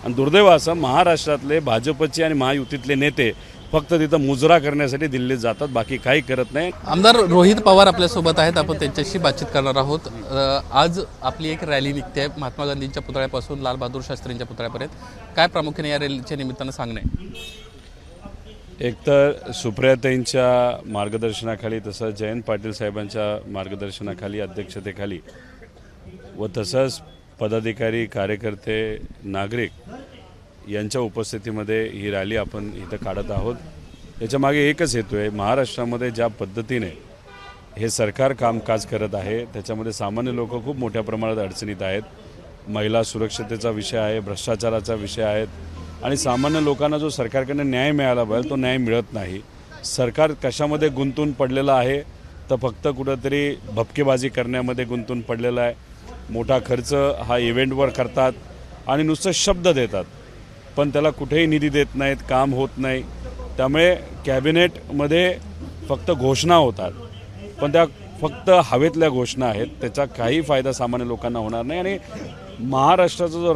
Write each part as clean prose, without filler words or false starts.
आणि दुर्दैव असं महाराष्ट्रातले भाजपचे आणि महायुतीतले नेते फक्त तिथं मुजरा करण्यासाठी दिल्लीत जातात, बाकी काही करत नाही. आमदार रोहित पवार आपल्यासोबत आहेत, आपण त्यांच्याशी बातचीत करणार आहोत. आज आपली एक रॅली निघते आहे महात्मा गांधींच्या पुतळ्यापासून लाल बहादूर शास्त्रींच्या पुतळ्यापर्यंत. काय प्रामुख्याने या रॅलीच्या निमित्तानं सांगणं आहे? एक तर सुप्रियाताईंच्या मार्गदर्शनाखाली, तसंच जयंत पाटील साहेबांच्या मार्गदर्शनाखाली, अध्यक्षतेखाली व तसंच पदाधिकारी, कार्यकर्ते, नागरिक यांच्या उपस्थितीमध्ये ही रॅली आपण इथं काढत आहोत. याच्यामागे एकच हेतू आहे, महाराष्ट्रामध्ये ज्या पद्धतीने हे सरकार कामकाज करत आहे त्याच्यामध्ये सामान्य लोक खूप मोठ्या प्रमाणात अडचणीत आहेत. महिला सुरक्षतेचा विषय आहे, भ्रष्टाचाराचा विषय आहेत आणि सामान्य लोकांना जो सरकारकडनं न्याय मिळाला पाहिजे तो न्याय मिळत नाही. सरकार कशामध्ये गुंतून पडलेलं आहे तर फक्त कुठंतरी भपकेबाजी करण्यामध्ये गुंतून पडलेला आहे. मोठा खर्च हा इव्हेंटवर करतात आणि नुसतं शब्द देतात, पण त्याला कुठेही निधी देत नाहीत, काम होत नाही. त्यामुळे कॅबिनेटमध्ये फक्त घोषणा होतात, पण त्या फक्त हवेतल्या घोषणा आहेत, त्याचा काही फायदा सामान्य लोकांना होणार नाही. आणि महाराष्ट्राचा जो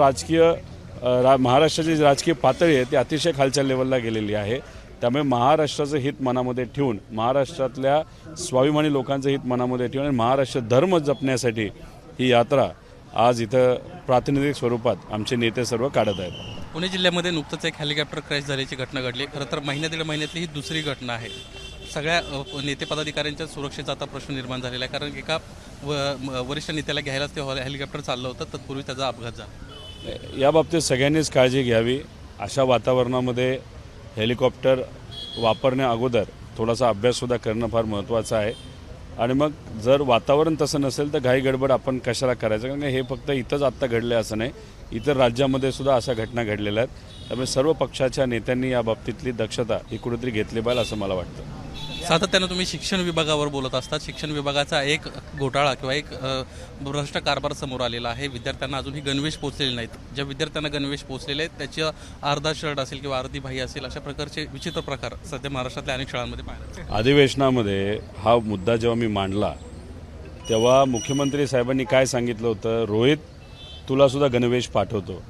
महाराष्ट्राची जी राजकीय पातळी आहे ती अतिशय खालच्या लेवलला गेलेली आहे. त्यामुळे महाराष्ट्राचं हित मनामध्ये ठेवून, महाराष्ट्रातल्या स्वाभिमानी लोकांचं हित मनामध्ये ठेवून आणि महाराष्ट्र धर्म जपण्यासाठी ही यात्रा आज इथं प्रातिनिधिक स्वरूपात आमचे नेते सर्व काढत आहेत. पुणे जिल्ह्यामध्ये नुकतंच एक हेलिकॉप्टर क्रॅश झाल्याची घटना घडली. खरं तर दीड महिन्यातली ही दुसरी घटना आहे. सगळ्या नेते पदाधिकाऱ्यांच्या सुरक्षेचा आता प्रश्न निर्माण झालेला आहे, कारण एका वरिष्ठ नेत्याला घ्यायलाच ते हेलिकॉप्टर चाललं होतं, तत्पूर्वी त्याचा अपघात झाला. याबाबतीत सगळ्यांनीच काळजी घ्यावी. अशा वातावरणामध्ये हेलिकॉप्टर वापरण्या अगोदर थोडासा अभ्याससुद्धा करणं फार महत्त्वाचं आहे. आणि मग जर वातावरण तसं नसेल तर घाई गडबड आपण कशाला करायचं, कारण हे फक्त इथंच आत्ता घडलं असं नाही, इतर राज्यामध्ये सुद्धा अशा घटना घडलेल्या आहेत. त्यामुळे सर्व पक्षाच्या नेत्यांनी या बाबतीतली दक्षता ही कुठेतरी घेतली पाहिजे असं मला वाटतं. सातत्यानं तुम्ही शिक्षण विभागावर बोलत असतात. शिक्षण विभागाचा एक घोटाळा किंवा एक भ्रष्ट कारभार समोर आलेला आहे. विद्यार्थ्यांना अजूनही गणवेश पोचलेले नाहीत. ज्या विद्यार्थ्यांना गणवेश पोचलेले आहेत त्याच्या अर्धा शर्ट असेल किंवा अर्धी बाही असेल, अशा प्रकारचे विचित्र प्रकार सध्या महाराष्ट्रातल्या अनेक शाळांमध्ये पाहायला. अधिवेशनामध्ये हा मुद्दा जेव्हा मी मांडला तेव्हा मुख्यमंत्री साहेबांनी काय सांगितलं होतं, रोहित तुला सुद्धा गणवेश पाठवतो.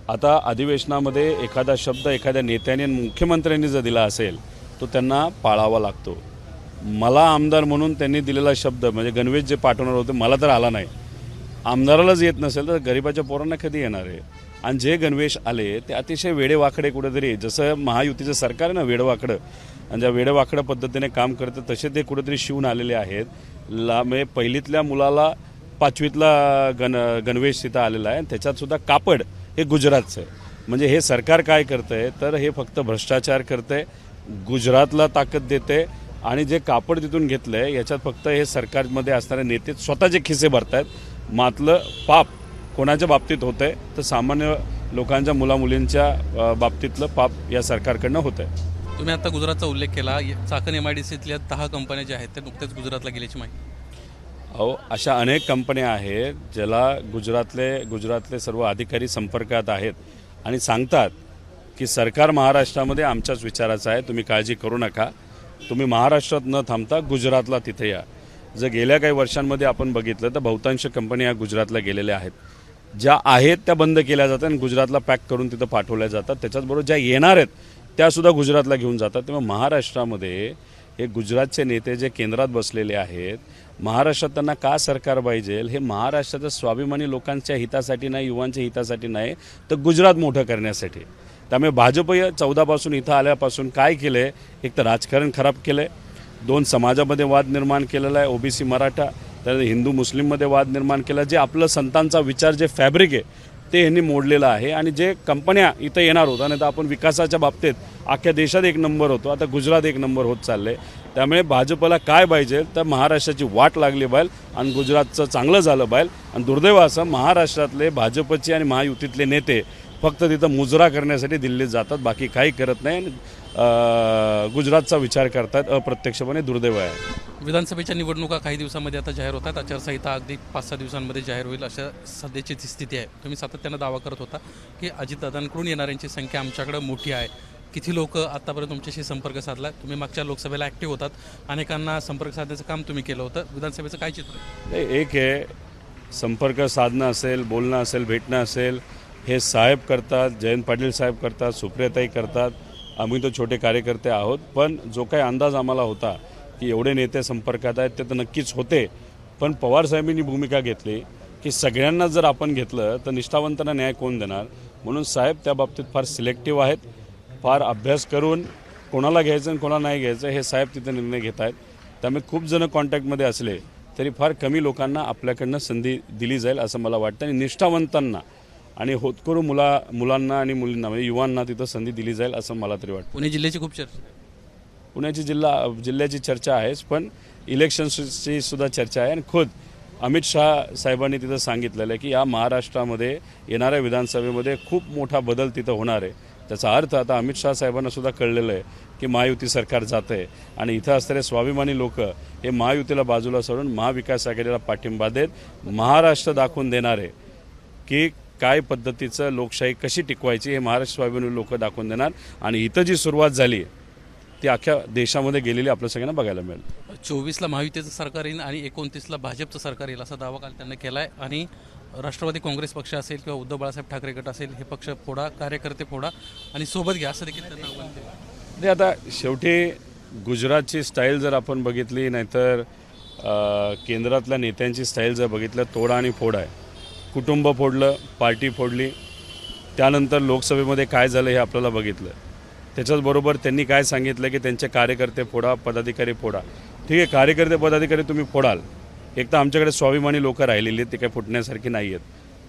आता अधिवेशनामध्ये एखादा शब्द एखाद्या नेत्याने मुख्यमंत्र्यांनी जर दिला असेल तो त्यांना पाळावा लागतो. मला आमदार म्हणून त्यांनी दिलेला शब्द म्हणजे गणवेश जे पाठवणार होते मला तर आला नाही. आमदारालाच येत नसेल तर गरिबाच्या पोरांना कधी येणार आहे. आणि जे गणवेश आले ते अतिशय वेडेवाकडे, कुठेतरी जसं महायुतीचं सरकार आहे ना वेडवाकडं, आणि ज्या वेडवाकडं पद्धतीने काम करतं तसे ते कुठेतरी शिवून आलेले आहेत. म्हणजे पहिलीतल्या मुलाला पाचवीतला गणवेश तिथं आलेला आहे आणि त्याच्यातसुद्धा कापड हे गुजरातचं आहे. म्हणजे हे सरकार काय करतं आहे तर हे फक्त भ्रष्टाचार करतं आहे, गुजरातला ताकद देते आणि जे कापड तिथून घेतलं आहे याच्यात फक्त हे सरकारमध्ये असणारे नेते स्वतःचे खिसे भरत आहेत. मातलं पाप कोणाच्या बाबतीत होतं आहे तर सामान्य लोकांच्या मुलामुलींच्या बाबतीतलं पाप या सरकारकडनं होतं आहे. तुम्ही आता गुजरातचा उल्लेख केला. चाकण MIDCतल्या 10 कंपन्या ज्या आहेत त्या नुकत्याच गुजरातला गेल्याची माहिती. अशा अनेक कंपन्या आहेत ज्याला गुजरातले सर्व अधिकारी संपर्कात आहेत आणि सांगतात की सरकार महाराष्ट्रामध्ये आमच्याच विचाराचं आहे, तुम्ही काळजी करू नका, तुम्ही महाराष्ट्रात न थांबता गुजरातला तिथे या. जर गेल्या काही वर्षांमध्ये आपण बघितलं तर बहुतांश कंपन्या गुजरातला गेलेल्या आहेत. ज्या आहेत त्या बंद केल्या जातात आणि गुजरातला पॅक करून तिथं पाठवल्या जातात. त्याच्याचबरोबर ज्या येणार आहेत त्यासुद्धा गुजरातला घेऊन जातात. तेव्हा महाराष्ट्रामध्ये हे गुजरातचे नेते जे केंद्रात बसलेले आहेत, महाराष्ट्रात त्यांना का सरकार पाहिजे, हे महाराष्ट्राच्या स्वाभिमानी लोकांच्या हितासाठी नाही, युवांच्या हितासाठी नाही, तर गुजरात मोठं करण्यासाठी. त्यामुळे भाजप 14 इथं आल्यापासून काय केलं आहे, एक तर राजकारण खराब केलं आहे, 2 समाजामध्ये वाद निर्माण केलेला आहे, OBC मराठा, तर हिंदू मुस्लिममध्ये वाद निर्माण केला. जे आपलं संतांचा विचार जे फॅब्रिक आहे ते यांनी मोडलेलं आहे. आणि जे कंपन्या इथं येणार होत्या नाही तर आपण विकासाच्या बाबतीत अख्ख्या देशात 1 नंबर होतो, आता गुजरात 1 नंबर होत चाललं आहे. त्यामुळे भाजपला काय पाहिजे तर महाराष्ट्राची वाट लागली पाहिजे आणि गुजरातचं चांगलं झालं पाहिजे. आणि दुर्दैव असं महाराष्ट्रातले भाजपचे आणि महायुतीतले नेते फक्त तिथं मुजरा करण्यासाठी दिल्लीत जातात, बाकी काही करत नाही. गुजरातचा विचार करतात अप्रत्यक्षपणे. दुर्दैव आहे. विधानसभेच्या निवडणुका काही दिवसांमध्ये आता जाहीर होतात. आचारसंहिता अगदी 5-6 दिवसांमध्ये जाहीर होईल अशा सध्याची स्थिती आहे. तुम्ही सातत्यानं दावा करत होता की अजितदादांकडून येणाऱ्यांची संख्या आमच्याकडे मोठी आहे. किती लोक आतापर्यंत तुमच्याशी संपर्क साधला? तुम्ही मागच्या लोकसभेला ॲक्टिव्ह होतात, अनेकांना संपर्क साधण्याचं काम तुम्ही केलं होतं. विधानसभेचं काय चित्र? एक आहे संपर्क साधणं असेल, बोलणं असेल, भेटणं असेल, हे साहेब करतात, जयंत पाटील साहेब करतात, सुप्रियाताई करतात, आम्ही तो छोटे कार्यकर्ते आहोत. पण जो काही अंदाज आम्हाला होता की एवढे नेते संपर्कात आहेत ते तर नक्कीच होते. पण पवारसाहेबांनी भूमिका घेतली की सगळ्यांना जर आपण घेतलं तर निष्ठावंतांना न्याय कोण देणार. म्हणून साहेब त्या बाबतीत फार सिलेक्टिव्ह आहेत. फार अभ्यास करून कोणाला घ्यायचं आणि कोणाला नाही घ्यायचं हे साहेब तिथे निर्णय घेत आहेत. त्यामुळे खूप जण कॉन्टॅक्टमध्ये असले तरी फार कमी लोकांना आपल्याकडनं संधी दिली जाईल असं मला वाटतं. आणि निष्ठावंतांना आणि होतकरू मुलांना आणि मुलींना म्हणजे युवांना तिथं संधी दिली जाईल असं मला तरी वाटतं. पुणे जिल्ह्याची खूप चर्चा आहे. पुण्याची जिल्ह्याची चर्चा आहेच, पण इलेक्शन्सची सुद्धा चर्चा आहे. आणि खुद अमित शहा साहेबांनी तिथं सांगितलेलं आहे की या महाराष्ट्रामध्ये येणाऱ्या विधानसभेमध्ये खूप मोठा बदल तिथं होणार आहे. त्याचा अर्थ आता अमित शहा साहेबांना सुद्धा कळलेलं आहे की महायुती सरकार जातं आहे आणि इथं असणारे स्वाभिमानी लोक हे महायुतीला बाजूला सोडून महाविकास आघाडीला पाठिंबा देत महाराष्ट्र दाखवून देणार आहे की काय पद्धतीचं लोकशाही कशी टिकवायची हे महाराष्ट्र स्वाभिमानी लोक दाखवून देणार. आणि इथं जी सुरुवात झाली ती अख्ख्या देशामध्ये गेलेली आपल्या सगळ्यांना बघायला मिळेल. 24ला महायुतीचं सरकार येईल आणि 29ला भाजपचं सरकार येईल असा दावा काल त्यांनी केला आहे. आणि राष्ट्रवादी काँग्रेस पक्ष असेल किंवा उद्धव बाळासाहेब ठाकरे गट असेल हे पक्ष फोडा, कार्यकर्ते फोडा आणि सोबत घ्या असं देखील त्यांना आव्हान केलं. म्हणजे आता शेवटी गुजरातची स्टाईल जर आपण बघितली नाहीतर केंद्रातल्या नेत्यांची स्टाईल जर बघितलं तोडा आणि फोड आहे. कुटुंब फोडलं, पार्टी फोडली, त्यानंतर लोकसभेमध्ये काय झालं हे आपल्याला बघितलं. त्याच्याचबरोबर त्यांनी काय सांगितलं की त्यांचे कार्यकर्ते फोडा, पदाधिकारी फोडा. ठीक आहे, कार्यकर्ते पदाधिकारी तुम्ही फोडाल. एक तर आमच्याकडे स्वाभिमानी लोक राहिलेली आहेत, ते काही फुटण्यासारखी नाही आहेत.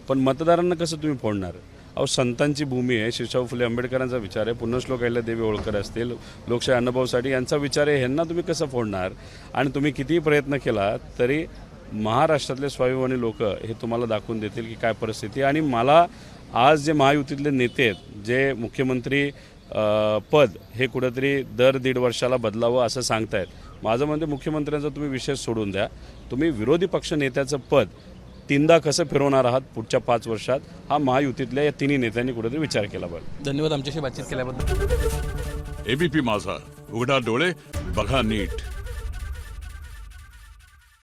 पण मतदारांना कसं तुम्ही फोडणार. अहो संतांची भूमी आहे, शिवशाहू फुले आंबेडकरांचा विचार आहे, पुण्यश्लोक अहिल्यादेवी होळकर असतील, लोकशाही अण्णाभाऊ साठे यांचा विचार आहे. ह्यांना तुम्ही कसं फोडणार. आणि तुम्ही कितीही प्रयत्न केला तरी महाराष्ट्रातले स्वाभिमानी लोक हे तुम्हाला दाखवून देतील की काय परिस्थिती. आणि मला आज जे महायुतीतले नेते आहेत जे मुख्यमंत्री पद हे कुठंतरी दर 1.5 वर्षाला बदलावं असं सांगतायत. माझं म्हणते मुख्यमंत्र्यांचा तुम्ही विषय सोडून द्या. तुम्ही विरोधी पक्ष नेत्याचं पद 3दा कसं फिरवणार आहात पुढच्या 5 वर्षात हा महायुतीतल्या या तिन्ही नेत्यांनी कुठेतरी विचार केला पाहिजे. धन्यवाद आमच्याशी बातचीत केल्याबद्दल. एबीपी माझा, उघडा डोळे बघा नीट.